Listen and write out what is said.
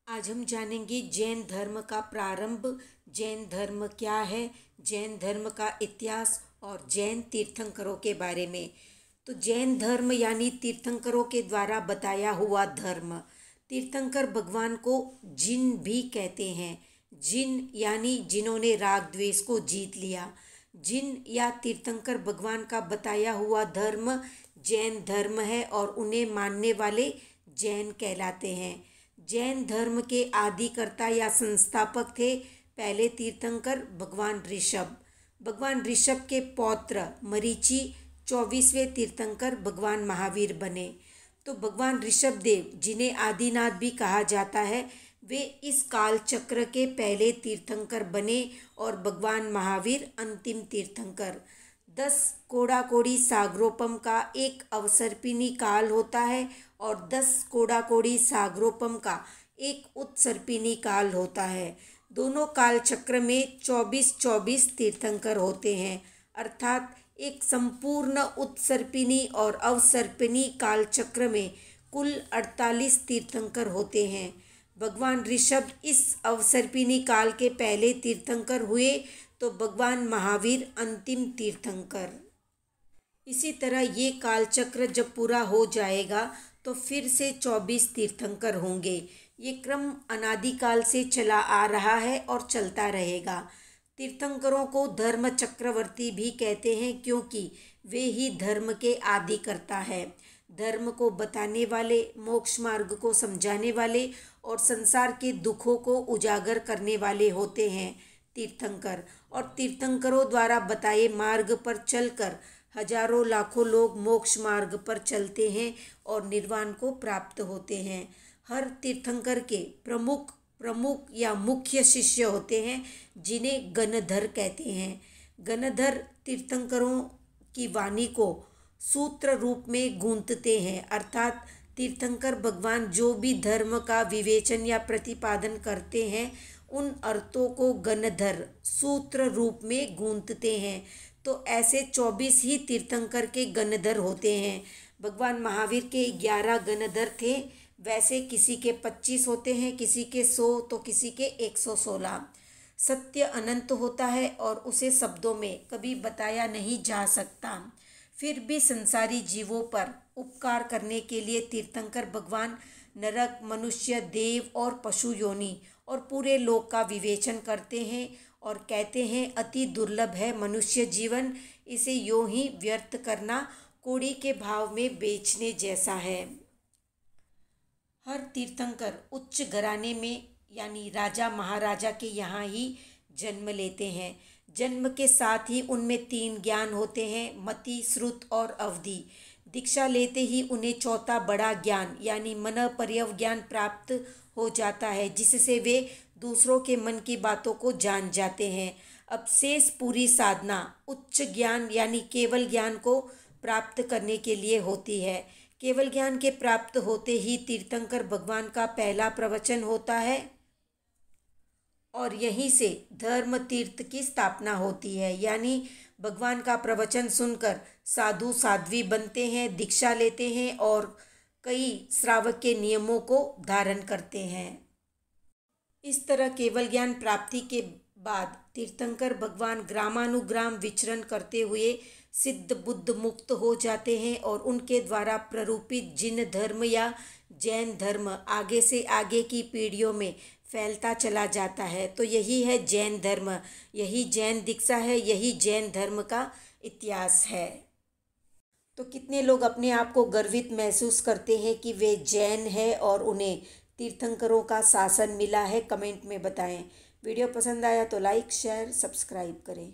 आज हम जानेंगे जैन धर्म का प्रारंभ, जैन धर्म क्या है, जैन धर्म का इतिहास और जैन तीर्थंकरों के बारे में। तो जैन धर्म यानी तीर्थंकरों के द्वारा बताया हुआ धर्म। तीर्थंकर भगवान को जिन भी कहते हैं। जिन यानी जिन्होंने राग द्वेष को जीत लिया। जिन या तीर्थंकर भगवान का बताया हुआ धर्म जैन धर्म है और उन्हें मानने वाले जैन कहलाते हैं। जैन धर्म के आदिकर्ता या संस्थापक थे पहले तीर्थंकर भगवान ऋषभ। भगवान ऋषभ के पौत्र मरीचि 24वें तीर्थंकर भगवान महावीर बने। तो भगवान ऋषभ देव, जिन्हें आदिनाथ भी कहा जाता है, वे इस काल चक्र के पहले तीर्थंकर बने और भगवान महावीर अंतिम तीर्थंकर। 10 कोड़ाकोड़ी सागरोपम का एक अवसर्पिणी काल होता है और 10 कोड़ाकोड़ी सागरोपम का एक उत्सर्पिणी काल होता है। दोनों काल चक्र में 24-24 तीर्थंकर होते हैं, अर्थात एक संपूर्ण उत्सर्पिणी और अवसर्पिणी काल चक्र में कुल 48 तीर्थंकर होते हैं। भगवान ऋषभ इस अवसर्पिणी काल के पहले तीर्थंकर हुए तो भगवान महावीर अंतिम तीर्थंकर। इसी तरह ये कालचक्र जब पूरा हो जाएगा तो फिर से 24 तीर्थंकर होंगे। ये क्रम अनादिकाल से चला आ रहा है और चलता रहेगा। तीर्थंकरों को धर्म चक्रवर्ती भी कहते हैं क्योंकि वे ही धर्म के आदिकर्ता है। धर्म को बताने वाले, मोक्ष मार्ग को समझाने वाले और संसार के दुखों को उजागर करने वाले होते हैं तीर्थंकर। और तीर्थंकरों द्वारा बताए मार्ग पर चलकर हजारों लाखों लोग मोक्ष मार्ग पर चलते हैं और निर्वाण को प्राप्त होते हैं। हर तीर्थंकर के प्रमुख या मुख्य शिष्य होते हैं जिन्हें गणधर कहते हैं। गणधर तीर्थंकरों की वाणी को सूत्र रूप में गूंथते हैं, अर्थात तीर्थंकर भगवान जो भी धर्म का विवेचन या प्रतिपादन करते हैं उन अर्थों को गणधर सूत्र रूप में गूंथते हैं। तो ऐसे 24 ही तीर्थंकर के गणधर होते हैं। भगवान महावीर के 11 गणधर थे, वैसे किसी के 25 होते हैं, किसी के 100 तो किसी के 116। सत्य अनंत होता है और उसे शब्दों में कभी बताया नहीं जा सकता। फिर भी संसारी जीवों पर उपकार करने के लिए तीर्थंकर भगवान नरक, मनुष्य, देव और पशु योनि और पूरे लोक का विवेचन करते हैं और कहते हैं अति दुर्लभ है मनुष्य जीवन, इसे यूं ही व्यर्थ करना कौड़ी के भाव में बेचने जैसा है। हर तीर्थंकर उच्च घराने में यानी राजा महाराजा के यहाँ ही जन्म लेते हैं। जन्म के साथ ही उनमें 3 ज्ञान होते हैं, मति, श्रुत और अवधि। दीक्षा लेते ही उन्हें चौथा बड़ा ज्ञान यानी मन पर्यव ज्ञान प्राप्त हो जाता है, जिससे वे दूसरों के मन की बातों को जान जाते हैं। अब शेष पूरी साधना उच्च ज्ञान यानी केवल ज्ञान को प्राप्त करने के लिए होती है। केवल ज्ञान के प्राप्त होते ही तीर्थंकर भगवान का पहला प्रवचन होता है और यहीं से धर्म तीर्थ की स्थापना होती है, यानी भगवान का प्रवचन सुनकर साधु साध्वी बनते हैं, दीक्षा लेते हैं और कई श्रावक के नियमों को धारण करते हैं। इस तरह केवल ज्ञान प्राप्ति के बाद तीर्थंकर भगवान ग्रामानुग्राम विचरण करते हुए सिद्ध बुद्ध मुक्त हो जाते हैं और उनके द्वारा प्ररूपित जिन धर्म या जैन धर्म आगे से आगे की पीढ़ियों में फैलता चला जाता है। तो यही है जैन धर्म, यही जैन दीक्षा है, यही जैन धर्म का इतिहास है। तो कितने लोग अपने आप को गर्वित महसूस करते हैं कि वे जैन हैं और उन्हें तीर्थंकरों का शासन मिला है, कमेंट में बताएं। वीडियो पसंद आया तो लाइक, शेयर, सब्सक्राइब करें।